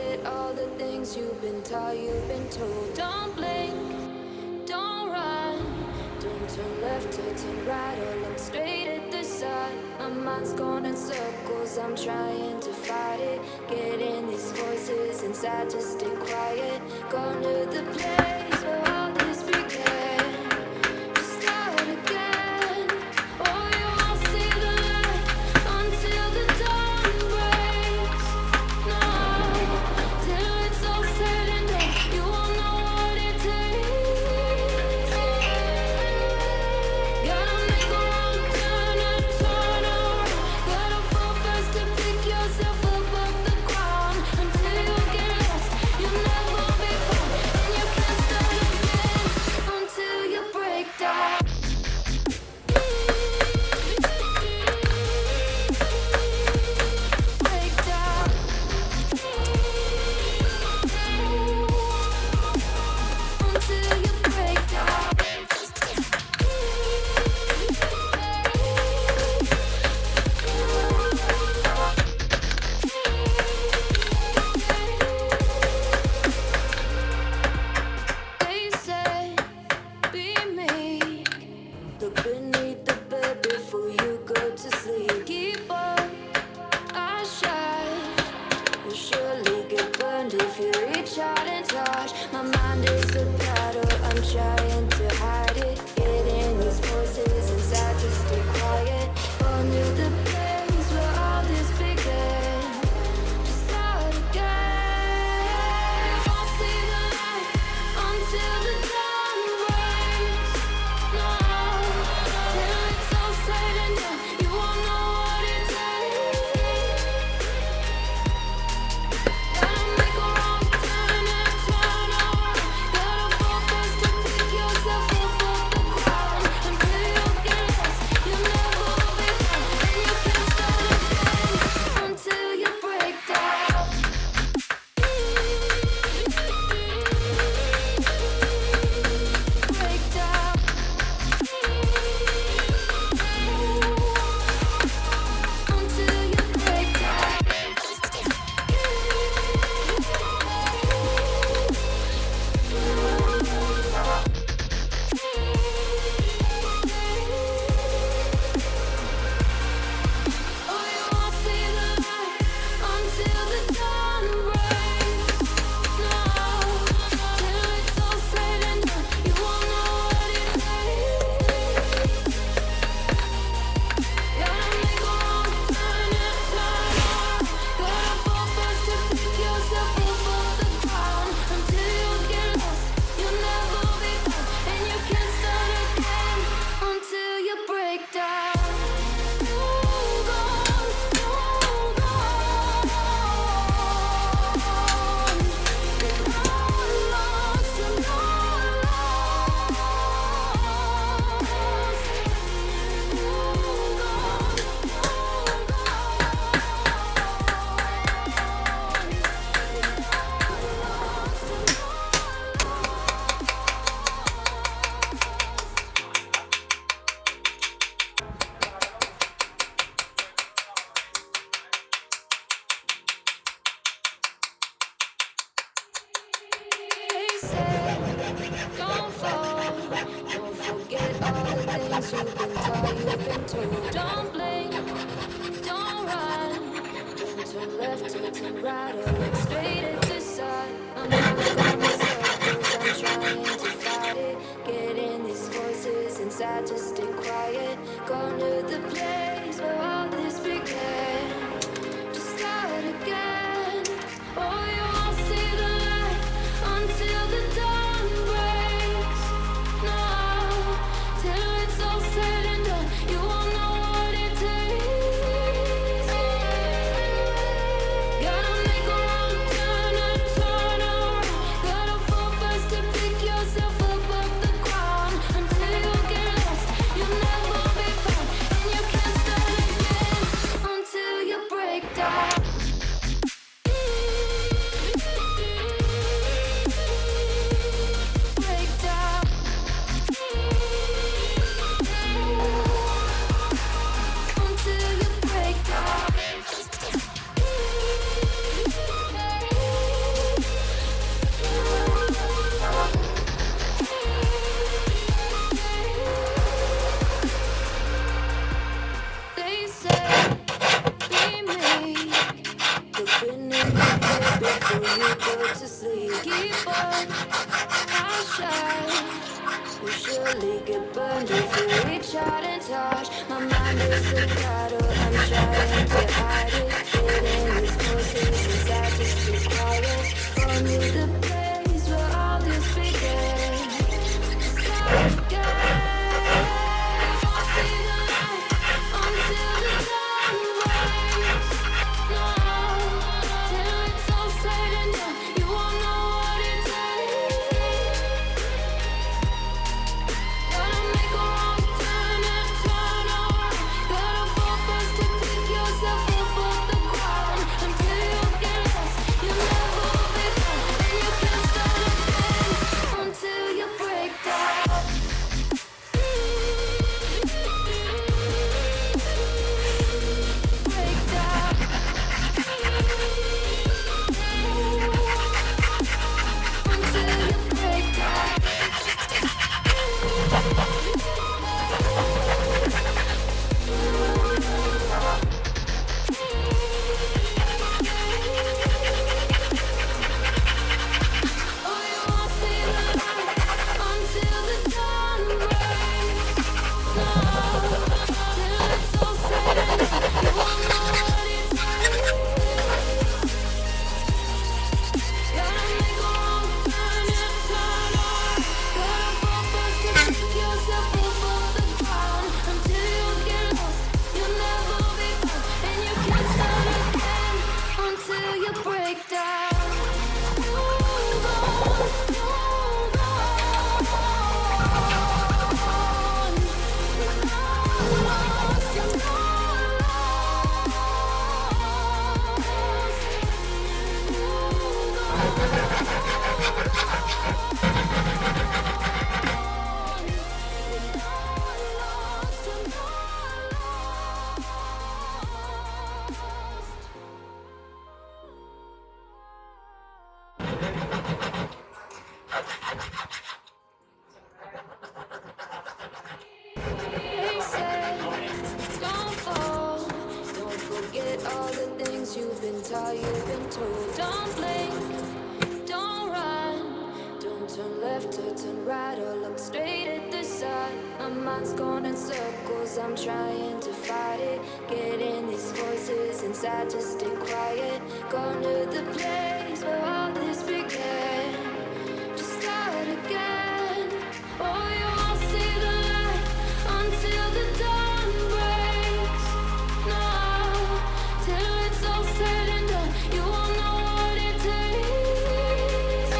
forget all the things you've been taught, you've been told. Don't blink, don't run, don't turn left or turn right or look straight at the sun. My mind's going in circles, I'm trying to fight it. Getting these voices inside to stay quiet. Going to the place where all this began. Start again. Oh, you won't see the light until the dawn breaks. No, till it's all said and done, you won't know what it takes. Gotta make a wrong turn and turn around. Gotta fall fast to pick yourself up off the ground. Until you get lost, you'll never be found. And you can't start again until you break down. Break down. Until you break down. They say, be meek. Look beneath the bed before you go to sleep. Keep on, I shine. You'll surely get burned if you reach out and touch. My mind is a battle, I'm trying to hide it. Getting these voices inside to stay quiet. Under the place where all this began. Just start again. Won't see the light until the dawn breaks. No, till it's all said and done, you won't know what it takes. Gotta make a wrong turn and turn around. Gotta fall fast to pick yourself up off the ground. Until you get lost, you'll never be found. And you can't start again until you break down. Break down. Until you break down. Oh, you won't see the light until the dawn breaks. No, till it's all said and done, you won't know what it takes. Gotta make a wrong turn and turn around. Gotta fall fast to pick yourself up off the ground. Until you get lost, you'll never be found. And you can't start again until you break down. Hold on, hold on. You're not lost, you're not lost. Hold on, they say, don't fall. Don't forget all the things you've been taught, you've been told. Don't blink, don't run. Don't turn left or turn right or look straight at the sun. My mind's going in circles, I'm trying to fight it. Getting these voices inside to stay quiet. Going to the place where all this began. Just start again. Oh, you won't see the light until the dawn breaks. No, till it's all said and done, you won't know what it takes. Gotta make a wrong turn and turn around. Gotta fall fast to pick yourself up off the ground. Until you get lost, you'll never be found. And you can't mind is a battle, I'm trying to hide it. Getting these voices inside to stay quiet. Going to the place where all this began. Start again. Won't see the light until the dawn breaks. No, till it's all said and done, you won't know what it takes. Gotta make a wrong turn and turn around. Gotta fall first to pick yourself up off the ground. Until you get lost, you'll never be found. And you can't start again until you break down. Break down. Until you break down. Oh, you won't see the light until the dawn breaks. No, till it's all said and done, you won't know what it takes. Gotta make a wrong turn and turn around. Gotta fall first to pick yourself up off the ground. Until you get lost, you'll never be found. And you can't start again until you break down. Move on, move on. You're not lost, you're not lost. Move on. They say, don't fall, don't forget all the things you've been taught, you've been told. Don't blink, don't run, don't turn left or turn right or look straight at the sun. My mind's going in circles, I'm trying to fight it. Getting these voices inside to stay quiet. Going to the place where all this began. Just start again. Oh, you won't see the light until the dawn breaks. No, till it's all said and done, you won't know what it takes.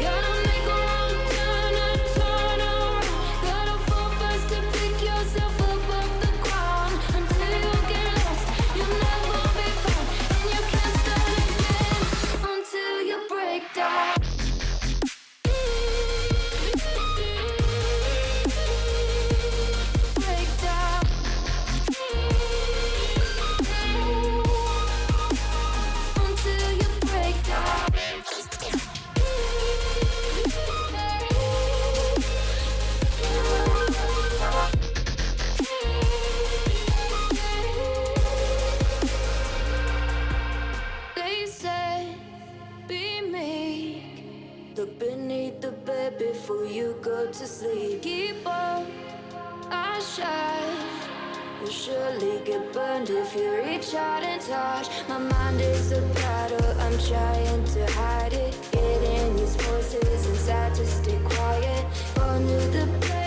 Gotta make a wrong turn and turn around. Gotta fall first to pick yourself up off the ground. Until you get lost, you'll never be found. And you can't start again until you break down. Break down. Until you break down. They say, be meek. Look beneath the bed before you go to sleep. Keep on, I shine. You'll surely get burned if you reach out and touch. My mind is a battle, I'm trying to hide it. Getting these voices inside to stay quiet. Going to the place